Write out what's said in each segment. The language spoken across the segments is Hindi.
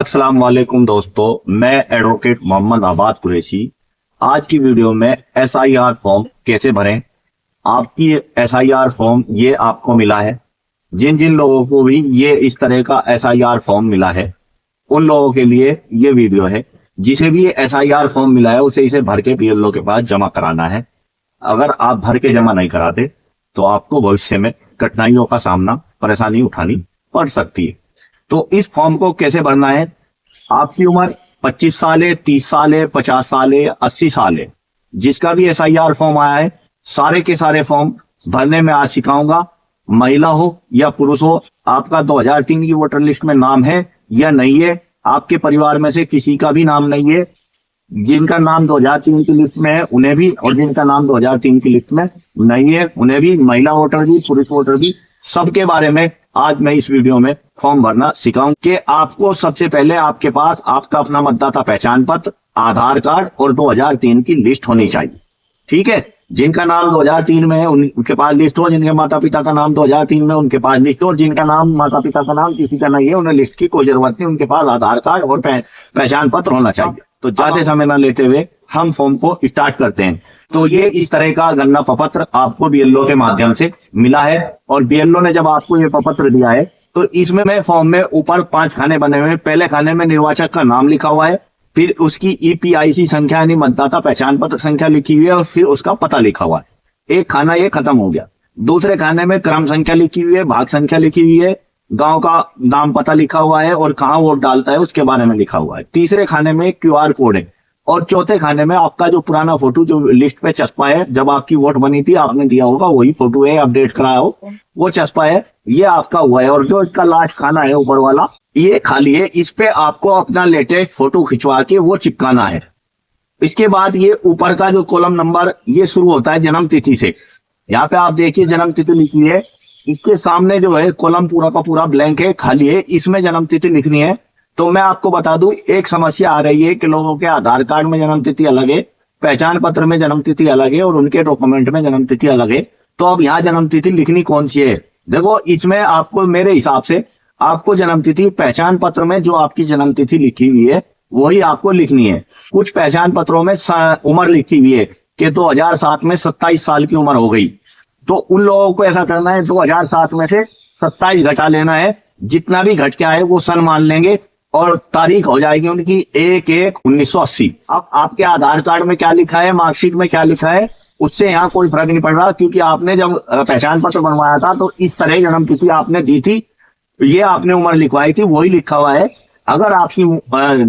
अस्सलाम वालेकुम दोस्तों, मैं एडवोकेट मोहम्मद आबाद कुरैशी। आज की वीडियो में एसआईआर फॉर्म कैसे भरें। आपकी एसआईआर फॉर्म ये आपको मिला है। जिन जिन लोगों को भी ये इस तरह का एसआईआर फॉर्म मिला है उन लोगों के लिए ये वीडियो है। जिसे भी ये एसआईआर फॉर्म मिला है उसे इसे भर के बीएलओ के पास जमा कराना है। अगर आप भर के जमा नहीं कराते तो आपको भविष्य में कठिनाइयों का सामना, परेशानी उठानी पड़ सकती है। तो इस फॉर्म को कैसे भरना है। आपकी उम्र 25 साल है, 30 साल है, 50 साल है, 80 साल है। जिसका भी एसआईआर फॉर्म आया है सारे के सारे फॉर्म भरने में आज सिखाऊंगा। महिला हो या पुरुष हो, आपका 2003 की वोटर लिस्ट में नाम है या नहीं है, आपके परिवार में से किसी का भी नाम नहीं है। जिनका नाम 2003 की लिस्ट में है उन्हें भी, और जिनका नाम 2003 की लिस्ट में नहीं है उन्हें भी, महिला वोटर भी, पुरुष वोटर भी, सबके बारे में आज मैं इस वीडियो में फॉर्म भरना सिखाऊं। कि आपको सबसे पहले आपके पास आपका अपना मतदाता पहचान पत्र, आधार कार्ड और 2003 की लिस्ट होनी चाहिए। ठीक है, जिनका नाम 2003 में है उनके पास लिस्ट हो, जिनके माता पिता का नाम 2003 में उनके पास लिस्ट हो, और जिनका नाम माता पिता का नाम किसी का नहीं है उन्हें लिस्ट की कोई जरूरत नहीं, उनके पास आधार कार्ड और पहचान पत्र होना चाहिए। तो ज्यादा समय न लेते हुए हम फॉर्म को स्टार्ट करते हैं। तो ये इस तरह का गणना प्रपत्र आपको बीएलओ के माध्यम से मिला है, और बीएलओ ने जब आपको ये प्रपत्र दिया है तो इसमें मैं फॉर्म में ऊपर 5 खाने बने हुए हैं। पहले खाने में निर्वाचक का नाम लिखा हुआ है, फिर उसकी ईपीआईसी संख्या यानी मतदाता पहचान पत्र संख्या लिखी हुई है, और फिर उसका पता लिखा हुआ है। एक खाना ये खत्म हो गया। दूसरे खाने में क्रम संख्या लिखी हुई है, भाग संख्या लिखी हुई है, गांव का नाम पता लिखा हुआ है और कहाँ वोट डालता है उसके बारे में लिखा हुआ है। तीसरे खाने में क्यूआर कोड है, और चौथे खाने में आपका जो पुराना फोटो जो लिस्ट पे चस्पा है, जब आपकी वोट बनी थी आपने दिया होगा वही फोटो है, अपडेट कराया हो वो चस्पा है, ये आपका हुआ है। और जो इसका लास्ट खाना है ऊपर वाला ये खाली है, इस पे आपको अपना लेटेस्ट फोटो खिंचवा के वो चिपकाना है। इसके बाद ये ऊपर का जो कॉलम नंबर ये शुरू होता है जन्म तिथि से। यहाँ पे आप देखिए जन्म तिथि लिखी है, इसके सामने जो है कॉलम पूरा का पूरा ब्लैंक है, खाली है, इसमें जन्म तिथि लिखनी है। तो मैं आपको बता दूं, एक समस्या आ रही है कि लोगों के आधार कार्ड में जन्म तिथि अलग है, पहचान पत्र में जन्म तिथि अलग है और उनके डॉक्यूमेंट में जन्म तिथि अलग है। तो अब यहाँ जन्म तिथि लिखनी कौन सी है। देखो इसमें आपको मेरे हिसाब से आपको जन्म तिथि पहचान पत्र में जो आपकी जन्म तिथि लिखी हुई है वही आपको लिखनी है। कुछ पहचान पत्रों में उम्र लिखी हुई है कि 2007 में 27 साल की उम्र हो गई, तो उन लोगों को ऐसा करना है 2007 में से 27 घटा लेना है। जितना भी घट के आए वो सन मान लेंगे और तारीख हो जाएगी उनकी 1/1/1980। अब आपके आधार कार्ड में क्या लिखा है, मार्कशीट में क्या लिखा है, उससे यहाँ कोई फर्क नहीं पड़ रहा, क्योंकि आपने जब पहचान पत्र बनवाया था तो इस तरह जन्म तिथि आपने दी थी, ये आपने उम्र लिखवाई थी, वही लिखा हुआ है। अगर आपकी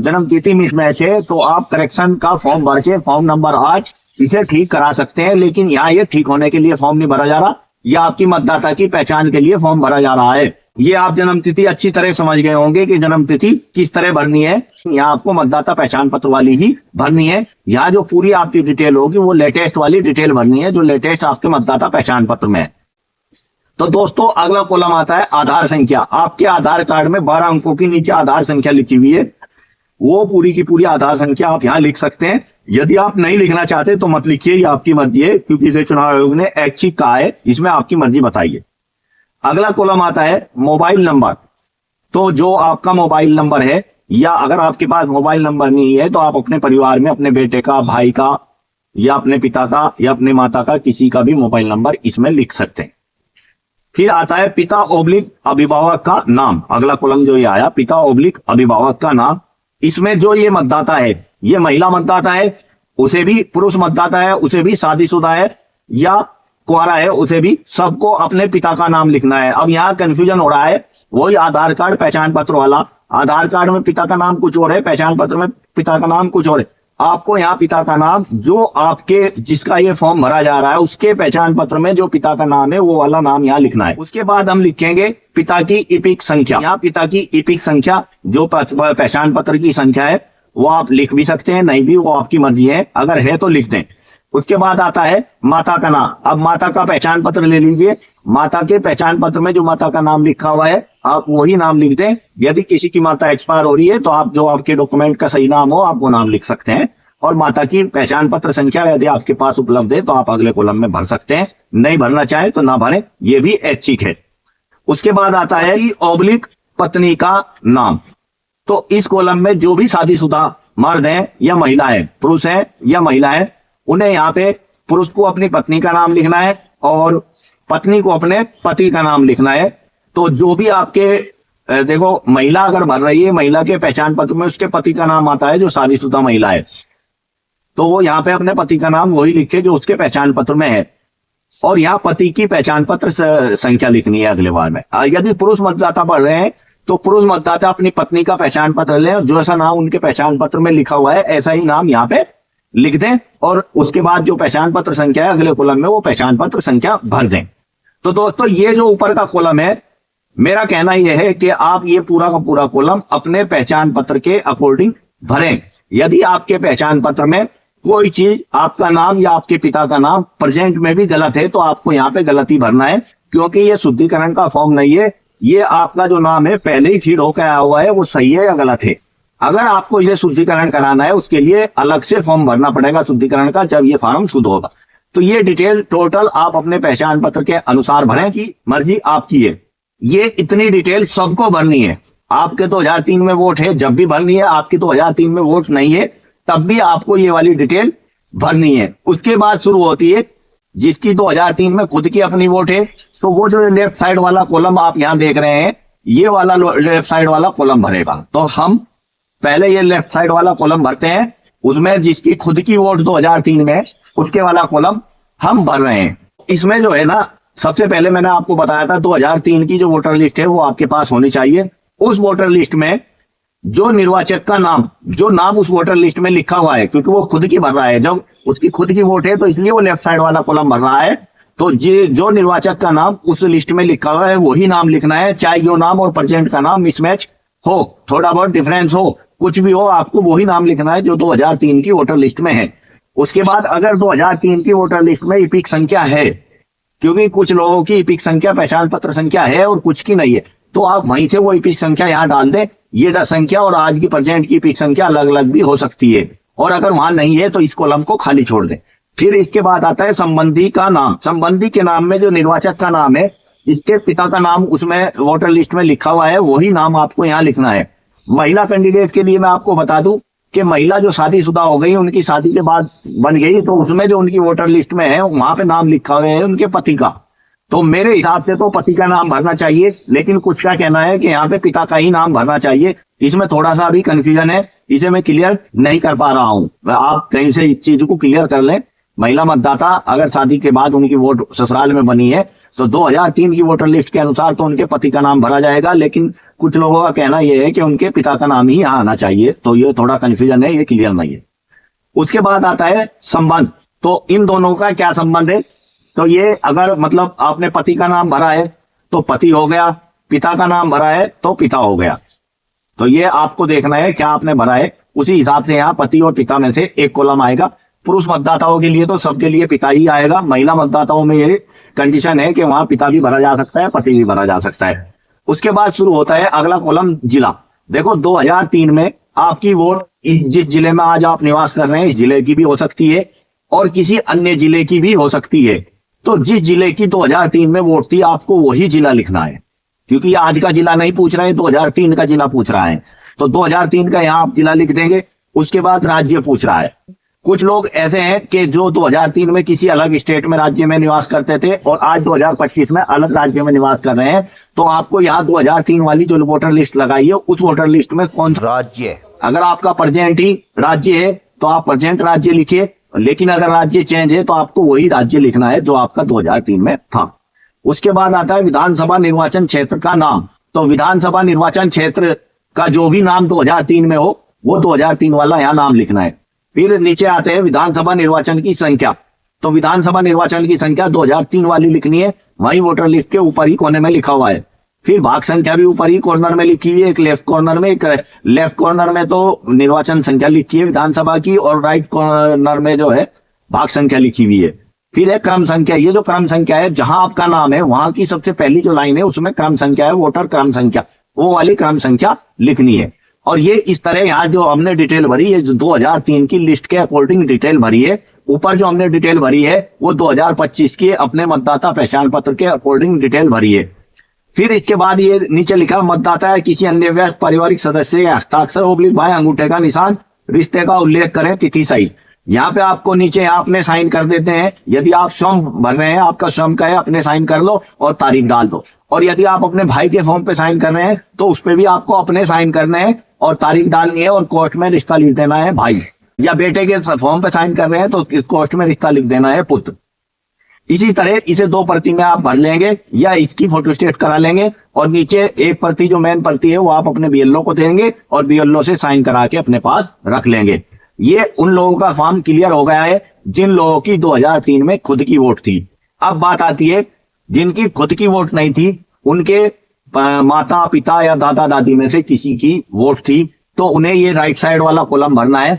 जन्म तिथि मिसमैच है तो आप करेक्शन का फॉर्म भर के फॉर्म नंबर 8 इसे ठीक करा सकते हैं। लेकिन यहाँ ये ठीक होने के लिए फॉर्म नहीं भरा जा रहा, यह आपकी मतदाता की पहचान के लिए फॉर्म भरा जा रहा है। ये आप जन्म तिथि अच्छी तरह समझ गए होंगे कि जन्म तिथि किस तरह भरनी है। यहाँ आपको मतदाता पहचान पत्र वाली ही भरनी है। यहाँ जो पूरी आपकी डिटेल होगी वो लेटेस्ट वाली डिटेल भरनी है जो लेटेस्ट आपके मतदाता पहचान पत्र में है। तो दोस्तों अगला कॉलम आता है आधार संख्या। आपके आधार कार्ड में 12 अंकों की नीचे आधार संख्या लिखी हुई है, वो पूरी की पूरी आधार संख्या आप यहाँ लिख सकते हैं। यदि आप नहीं लिखना चाहते तो मत लिखिए, ये आपकी मर्जी है, क्योंकि इसे चुनाव आयोग ने ऐच्छिक कहा है, इसमें आपकी मर्जी बताइए। अगला कॉलम आता है मोबाइल नंबर। तो जो आपका मोबाइल नंबर है, या अगर आपके पास मोबाइल नंबर नहीं है तो आप अपने परिवार में अपने बेटे का, भाई का, या अपने पिता का या अपने माता का किसी का भी मोबाइल नंबर इसमें लिख सकते हैं। फिर आता है पिता ओब्लिक अभिभावक का नाम। अगला कॉलम जो ये आया पिता ओब्लिक अभिभावक का नाम। इसमें जो ये मतदाता है ये महिला मतदाता है, उसे भी पुरुष मतदाता है, उसे भी शादीशुदा है या कुंवारा है, उसे भी सबको अपने पिता का नाम लिखना है। अब यहाँ कंफ्यूजन हो रहा है, वही आधार कार्ड पहचान पत्र वाला। आधार कार्ड में पिता का नाम कुछ और है, पहचान पत्र में पिता का नाम कुछ और है। आपको यहाँ पिता का नाम जो आपके जिसका ये फॉर्म भरा जा रहा है उसके पहचान पत्र में जो पिता का नाम है वो वाला नाम यहाँ लिखना है। उसके बाद हम लिखेंगे पिता की ईपिक संख्या। यहाँ पिता की ईपिक संख्या जो पहचान पत्र की संख्या है वो आप लिख भी सकते हैं, नहीं भी वो आपकी मर्जी है, अगर है तो लिख दें। उसके बाद आता है माता का नाम। अब माता का पहचान पत्र ले लीजिए, माता के पहचान पत्र में जो माता का नाम लिखा हुआ है आप वही नाम लिख दें। यदि किसी की माता एक्सपायर हो रही है तो आप जो आपके डॉक्यूमेंट का सही नाम हो आप वो नाम लिख सकते हैं। और माता की पहचान पत्र संख्या यदि आपके पास उपलब्ध है तो आप अगले कॉलम में भर सकते हैं, नहीं भरना चाहे तो ना भरें, ये भी ऐच्छिक है। उसके बाद आता है कि ओब्लिक पत्नी का नाम। तो इस कॉलम में जो भी शादीशुदा मर्द हैं या महिला है, पुरुष हैं या महिला है, उन्हें यहाँ पे पुरुष को अपनी पत्नी का नाम लिखना है और पत्नी को अपने पति का नाम लिखना है। तो जो भी आपके देखो, महिला अगर भर रही है, महिला के पहचान पत्र में उसके पति का नाम आता है जो शादीशुदा महिला है, तो वो यहाँ पे अपने पति का नाम वही लिखे जो उसके पहचान पत्र में है। और यहाँ पति की पहचान पत्र संख्या लिखनी है अगले बार में। यदि पुरुष मतदाता पढ़ रहे हैं तो पुरुष मतदाता अपनी पत्नी का पहचान पत्र लें, जो ऐसा नाम उनके पहचान पत्र में लिखा हुआ है ऐसा ही नाम यहाँ पे लिख दें, और उसके बाद जो पहचान पत्र संख्या है अगले कॉलम में वो पहचान पत्र संख्या भर दें। तो दोस्तों, ये जो ऊपर का कॉलम है, मेरा कहना यह है कि आप ये पूरा का पूरा कॉलम अपने पहचान पत्र के अकॉर्डिंग भरें। यदि आपके पहचान पत्र में कोई चीज, आपका नाम या आपके पिता का नाम प्रेजेंट में भी गलत है, तो आपको यहाँ पे गलती भरना है, क्योंकि ये शुद्धिकरण का फॉर्म नहीं है। ये आपका जो नाम है पहले ही फीड होकर आया हुआ है, वो सही है या गलत है। अगर आपको इसे शुद्धिकरण कराना है, उसके लिए अलग से फॉर्म भरना पड़ेगा शुद्धिकरण का, जब ये फॉर्म शुद्ध होगा। तो ये डिटेल टोटल आप अपने पहचान पत्र के अनुसार भरें, की मर्जी आपकी है। ये इतनी डिटेल सबको भरनी है। आपके 2003 में वोट है, जब भी भरनी है। आपकी 2003 में वोट नहीं है, तब भी आपको ये वाली डिटेल भरनी है। उसके बाद शुरू होती है जिसकी 2003 में खुद की अपनी वोट है, तो वो जो लेफ्ट साइड वाला कॉलम आप यहां देख रहे हैं, ये वाला लेफ्ट साइड वाला कॉलम भरेगा। तो हम पहले ये लेफ्ट साइड वाला कॉलम भरते हैं, उसमें जिसकी खुद की वोट 2003 में, उसके वाला कॉलम हम भर रहे हैं। इसमें जो है ना, सबसे पहले मैंने आपको बताया था 2003 की जो वोटर लिस्ट है वो आपके पास होनी चाहिए। उस वोटर लिस्ट में जो निर्वाचक का नाम, जो नाम उस वोटर लिस्ट में लिखा हुआ है, क्योंकि वो खुद की भर रहा है, जब उसकी खुद की वोट है तो इसलिए वो लेफ्ट साइड वाला कॉलम भर रहा है। तो जो निर्वाचक का नाम उस लिस्ट में लिखा हुआ है वही नाम लिखना है, चाहे यो नाम और प्रेजेंट का नाम मिसमैच हो, थोड़ा बहुत डिफरेंस हो, कुछ भी हो, आपको वही नाम लिखना है जो 2003 की वोटर लिस्ट में है। उसके बाद अगर 2003 की वोटर लिस्ट में इपिक संख्या है, क्योंकि कुछ लोगों की इपिक संख्या पहचान पत्र संख्या है और कुछ की नहीं है, तो आप वहीं से वो इपिक संख्या यहाँ डाल दें। ये 10 संख्या और आज की प्रेजेंट की इपिक संख्या अलग अलग भी हो सकती है, और अगर वहां नहीं है तो इस कॉलम को खाली छोड़ दें। फिर इसके बाद आता है संबंधी का नाम। संबंधी के नाम में जो निर्वाचक का नाम है, इसके पिता का नाम उसमें वोटर लिस्ट में लिखा हुआ है, वही नाम आपको यहाँ लिखना है। महिला कैंडिडेट के लिए मैं आपको बता दूं कि महिला जो शादीशुदा हो गई, उनकी शादी के बाद बन गई, तो उसमें जो उनकी वोटर लिस्ट में है वहां पे नाम लिखा हुआ है उनके पति का। तो मेरे हिसाब से तो पति का नाम भरना चाहिए, लेकिन कुछ का कहना है कि यहाँ पे पिता का ही नाम भरना चाहिए। इसमें थोड़ा सा अभी कंफ्यूजन है, इसे मैं क्लियर नहीं कर पा रहा हूँ। आप कहीं से इस चीज को क्लियर कर लें। महिला मतदाता अगर शादी के बाद उनकी वोट ससुराल में बनी है तो 2003 की वोटर लिस्ट के अनुसार तो उनके पति का नाम भरा जाएगा, लेकिन कुछ लोगों का कहना यह है कि उनके पिता का नाम ही यहाँ आना चाहिए। तो ये थोड़ा कंफ्यूजन है, ये क्लियर नहीं है। उसके बाद आता है संबंध। तो इन दोनों का क्या संबंध है? तो ये अगर मतलब आपने पति का नाम भरा है तो पति हो गया, पिता का नाम भरा है तो पिता हो गया। तो ये आपको देखना है क्या आपने भरा है, उसी हिसाब से यहाँ पति और पिता में से एक कॉलम आएगा। पुरुष मतदाताओं के लिए तो सबके लिए पिता ही आएगा। महिला मतदाताओं में ये कंडीशन है कि वहां पिता भी भरा जा सकता है, पति भी भरा जा सकता है। उसके बाद शुरू होता है अगला कॉलम, जिला। देखो 2003 में आपकी वोट जिस जिले में आज आप निवास कर रहे हैं इस जिले की भी हो सकती है और किसी अन्य जिले की भी हो सकती है। तो जिस जिले की 2003 में वोट थी आपको वही जिला लिखना है, क्योंकि आज का जिला नहीं पूछ रहे हैं, 2003 का जिला पूछ रहा है। तो 2003 का यहाँ आप जिला लिख देंगे। उसके बाद राज्य पूछ रहा है। कुछ लोग ऐसे हैं कि जो 2003 में किसी अलग स्टेट में राज्य में निवास करते थे और आज 2025 में अलग राज्य में निवास कर रहे हैं, तो आपको यहाँ 2003 वाली जो वोटर लिस्ट लगाई है उस वोटर लिस्ट में कौन सा राज्य, अगर आपका प्रेजेंट ही राज्य है तो आप प्रेजेंट राज्य लिखिए, लेकिन अगर राज्य चेंज है तो आपको वही राज्य लिखना है जो आपका 2003 में था। उसके बाद आता है विधानसभा निर्वाचन क्षेत्र का नाम। तो विधानसभा निर्वाचन क्षेत्र का जो भी नाम 2003 में हो वो 2003 वाला यहाँ नाम लिखना है। फिर नीचे आते हैं विधानसभा निर्वाचन की संख्या। तो विधानसभा निर्वाचन की संख्या 2003 वाली लिखनी है, वही वोटर लिस्ट के ऊपर ही कोने में लिखा हुआ है। फिर भाग संख्या भी ऊपर ही कॉर्नर में लिखी हुई है, एक लेफ्ट कॉर्नर में, एक लेफ्ट कॉर्नर में तो निर्वाचन संख्या लिखी है विधानसभा की और राइट कॉर्नर में जो है भाग संख्या लिखी हुई है। फिर है क्रम संख्या। ये जो क्रम संख्या है, जहां आपका नाम है वहां की सबसे पहली जो लाइन है उसमें क्रम संख्या है, वोटर क्रम संख्या, वो वाली क्रम संख्या लिखनी है। और ये इस तरह यहाँ जो हमने डिटेल भरी है, जो 2003 की लिस्ट के अकॉर्डिंग डिटेल भरी है, ऊपर जो हमने डिटेल भरी है वो 2025 की अपने मतदाता पहचान पत्र के अकॉर्डिंग डिटेल भरी है। फिर इसके बाद ये नीचे लिखा मतदाता है किसी अन्य व्यस्त पारिवारिक सदस्य के हस्ताक्षर ओब्लिक बाएं अंगूठे का निशान रिश्ते का उल्लेख करें तिथि सहित। यहाँ पे आपको नीचे आपने साइन कर देते हैं। यदि आप स्वयं भर रहे हैं, आपका स्वयं का है, अपने साइन कर लो और तारीख डाल दो। और यदि आप अपने भाई के फॉर्म पे साइन कर रहे हैं तो उस पे भी आपको अपने साइन करने हैं और तारीख डालनी है और कोर्ट में रिश्ता लिख देना है भाई। या बेटे के फॉर्म पे साइन कर रहे हैं तो इस कोर्ट में रिश्ता लिख देना है पुत्र। इसी तरह इसे 2 प्रति में आप भर लेंगे या इसकी फोटोस्टेट करा लेंगे और नीचे एक प्रति जो मेन प्रति है वो आप अपने बीएलओ को देंगे और बीएलओ से साइन करा के अपने पास रख लेंगे। ये उन लोगों का फॉर्म क्लियर हो गया है जिन लोगों की 2003 में खुद की वोट थी। अब बात आती है जिनकी खुद की वोट नहीं थी, उनके माता पिता या दादा दादी में से किसी की वोट थी, तो उन्हें ये राइट साइड वाला कॉलम भरना है।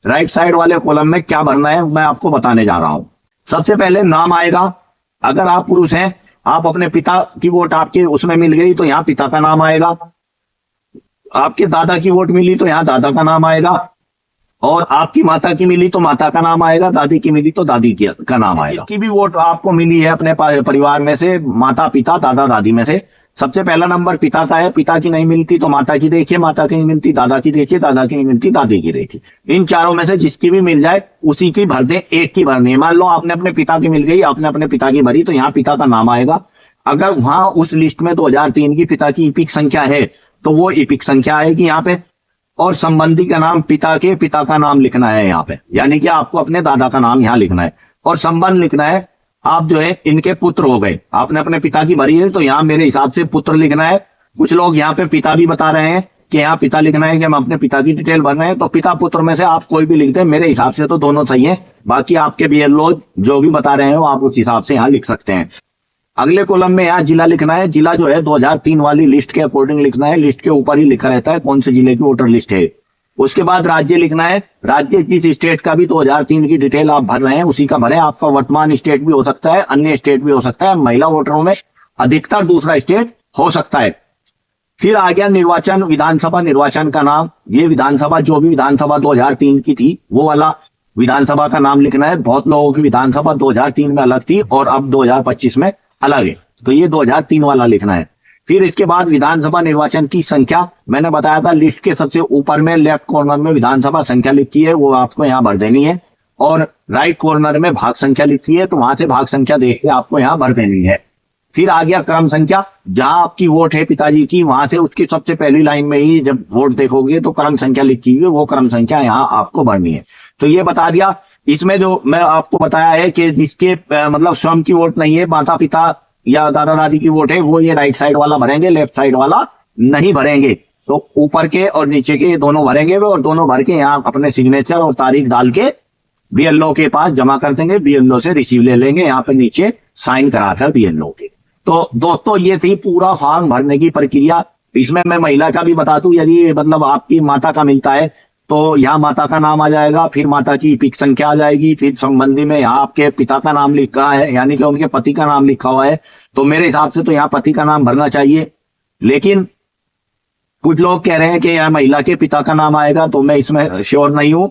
राइट साइड वाले कॉलम में क्या भरना है मैं आपको बताने जा रहा हूं। सबसे पहले नाम आएगा। अगर आप पुरुष हैं, आप अपने पिता की वोट आपके उसमें मिल गई तो यहाँ पिता का नाम आएगा। आपके दादा की वोट मिली तो यहाँ दादा का नाम आएगा। और आपकी माता की मिली तो माता का नाम आएगा, दादी की मिली तो दादी का नाम आएगा। इसकी भी वोट आपको मिली है अपने परिवार में से, माता पिता दादा दादी में से। सबसे पहला नंबर पिता का है। पिता की नहीं मिलती तो माता की देखिए, माता की नहीं मिलती दादा की देखिए, दादा की नहीं मिलती दादी की देखिए। इन चारों में से जिसकी भी मिल जाए उसी की भर दें, एक की भरनी है। मान लो आपने अपने पिता की मिल गई, आपने अपने पिता की भरी तो यहाँ पिता का नाम आएगा। अगर वहां उस लिस्ट में 2003 की पिता की इपिक संख्या है तो वो इपिक संख्या आएगी यहाँ पे। और संबंधी का नाम पिता के पिता का नाम लिखना है यहाँ पे, यानी कि आपको अपने दादा का नाम यहाँ लिखना है। और संबंध लिखना है, आप जो है इनके पुत्र हो गए, आपने अपने पिता की भरी है तो यहाँ मेरे हिसाब से पुत्र लिखना है। कुछ लोग यहाँ पे पिता भी बता रहे हैं कि यहाँ पिता लिखना है कि हम अपने पिता की डिटेल भर रहे हैं, तो पिता पुत्र में से आप कोई भी लिख दें। मेरे हिसाब से तो दोनों सही है, बाकी आपके बीएलओ जो भी बता रहे हो आप उस हिसाब से यहाँ लिख सकते हैं। अगले कॉलम में यहाँ जिला लिखना है। जिला जो है 2003 वाली लिस्ट के अकॉर्डिंग लिखना है। लिस्ट के ऊपर ही लिखा रहता है कौन से जिले की वोटर लिस्ट है। उसके बाद राज्य लिखना है। राज्य जिस स्टेट का भी 2003 की डिटेल आप भर रहे हैं उसी का भरें। आपका वर्तमान स्टेट भी हो सकता है, अन्य स्टेट भी हो सकता है। महिला वोटरों में अधिकतर दूसरा स्टेट हो सकता है। फिर आ गया निर्वाचन, विधानसभा निर्वाचन का नाम। ये विधानसभा जो भी विधानसभा 2003 की थी वो वाला विधानसभा का नाम लिखना है। बहुत लोगों की विधानसभा 2003 में अलग थी और अब 2025 में अलग है, तो ये 2003 वाला लिखना है। फिर इसके बाद विधानसभा निर्वाचन की संख्या, मैंने बताया था लिस्ट के सबसे ऊपर में लेफ्ट कॉर्नर में विधानसभा संख्या लिखी है, वो आपको यहाँ भर देनी है। और राइट कॉर्नर में भाग संख्या लिखी है, तो वहां से भाग संख्या देख के आपको यहाँ भर देनी है। फिर आ गया क्रम संख्या। जहां आपकी वोट है पिताजी की, वहां से उसकी सबसे पहली लाइन में ही जब वोट देखोगे तो क्रम संख्या लिखी हुई है, वो क्रम संख्या यहाँ आपको भरनी है। तो ये बता दिया। इसमें जो मैं आपको बताया है कि जिसके मतलब स्वयं की वोट नहीं है, माता पिता या दादा दादी की वोट है, वो ये राइट साइड वाला भरेंगे, लेफ्ट साइड वाला नहीं भरेंगे। तो ऊपर के और नीचे के ये दोनों भरेंगे और दोनों भर के यहाँ अपने सिग्नेचर और तारीख डाल के बीएलओ के पास जमा कर देंगे। बीएलओ से रिसीव ले लेंगे, यहाँ पे नीचे साइन कराकर बीएलओ के। तो दोस्तों ये थी पूरा फॉर्म भरने की प्रक्रिया। इसमें मैं महिला का भी बता दूं, यदि मतलब आपकी माता का मिलता है तो यहाँ माता का नाम आ जाएगा, फिर माता की पिक संख्या आ जाएगी, फिर संबंधी में यहाँ आपके पिता का नाम लिखा है, यानी कि उनके पति का नाम लिखा हुआ है, तो मेरे हिसाब से तो यहाँ पति का नाम भरना चाहिए। लेकिन कुछ लोग कह रहे हैं कि यहाँ महिला के पिता का नाम आएगा, तो मैं इसमें श्योर नहीं हूं।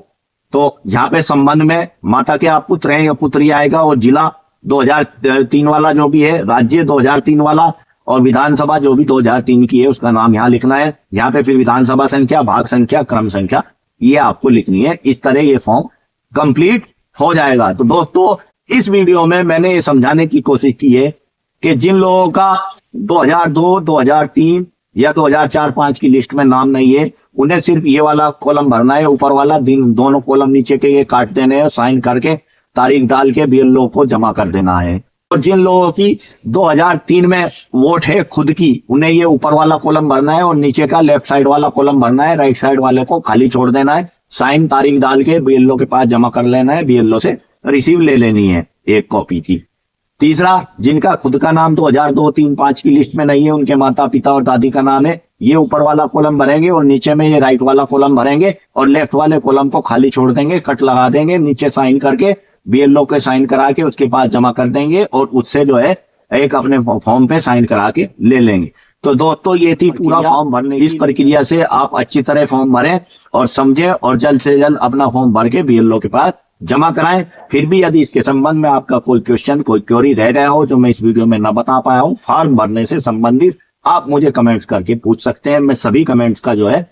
तो यहाँ पे संबंध में माता के आप पुत्र हैं या पुत्री आएगा, और जिला 2003 वाला जो भी है, राज्य 2003 वाला, और विधानसभा जो भी 2003 की है उसका नाम यहाँ लिखना है। यहाँ पे फिर विधानसभा संख्या, भाग संख्या, क्रम संख्या ये आपको लिखनी है। इस तरह ये फॉर्म कंप्लीट हो जाएगा। तो दोस्तों इस वीडियो में मैंने ये समझाने की कोशिश की है कि जिन लोगों का 2002, 2003 या 2004-5 की लिस्ट में नाम नहीं है, उन्हें सिर्फ ये वाला कॉलम भरना है, ऊपर वाला दोनों कॉलम नीचे के ये काट देने हैं, साइन करके तारीख डाल के बीएलओ को जमा कर देना है। और जिन लोगों की 2003 में वोट है खुद की, उन्हें ये ऊपर वाला कॉलम भरना है और नीचे का लेफ्ट साइड वाला कॉलम भरना है। राइट साइड वाले को खाली छोड़ देना है, साइन तारीख डाल के बीएलओ के पास जमा कर लेना है, बीएलओ से रिसीव ले लेनी है एक कॉपी की। तीसरा, जिनका खुद का नाम 2002, 3, 5 की लिस्ट में नहीं है, उनके माता पिता और दादी का नाम है, ये ऊपर वाला कॉलम भरेंगे और नीचे में ये राइट वाला कॉलम भरेंगे और लेफ्ट वाले कॉलम को खाली छोड़ देंगे, कट लगा देंगे, नीचे साइन करके बीएलओ के साइन करा के उसके पास जमा कर देंगे और उससे जो है एक अपने फॉर्म पे साइन करा के ले लेंगे। तो दोस्तों ये थी पूरा फॉर्म भरने। इस प्रक्रिया से आप अच्छी तरह फॉर्म भरें और समझें और जल्द से जल्द अपना फॉर्म भर के बीएलओ के पास जमा कराएं। फिर भी यदि इसके संबंध में आपका कोई क्वेश्चन, कोई क्वेरी रह गया हो जो मैं इस वीडियो में न बता पाया हूं, फॉर्म भरने से संबंधित आप मुझे कमेंट्स करके पूछ सकते हैं। मैं सभी कमेंट्स का जो है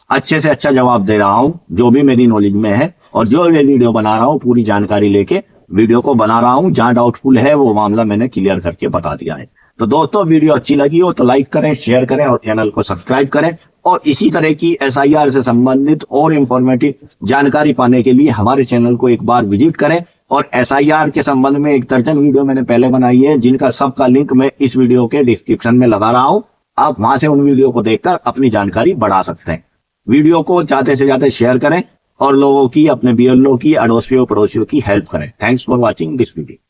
अच्छे से अच्छा जवाब दे रहा हूं, जो भी मेरी नॉलेज में है, और जो ये वीडियो बना रहा हूं पूरी जानकारी लेके वीडियो को बना रहा हूं। जहां डाउटफुल है वो मामला मैंने क्लियर करके बता दिया है। तो दोस्तों, वीडियो अच्छी लगी हो तो लाइक करें, शेयर करें और चैनल को सब्सक्राइब करें। और इसी तरह की एसआईआर से संबंधित और इंफॉर्मेटिव जानकारी पाने के लिए हमारे चैनल को एक बार विजिट करें। और एसआईआर के संबंध में एक दर्जन वीडियो मैंने पहले बनाई है, जिनका सबका लिंक मैं इस वीडियो के डिस्क्रिप्शन में लगा रहा हूं। आप वहां से उन वीडियो को देखकर अपनी जानकारी बढ़ा सकते हैं। वीडियो को ज्यादा से ज्यादा शेयर करें और लोगों की, अपने बीएलओ की, अड़ोसियों पड़ोसियों की हेल्प करें। Thanks for watching this video.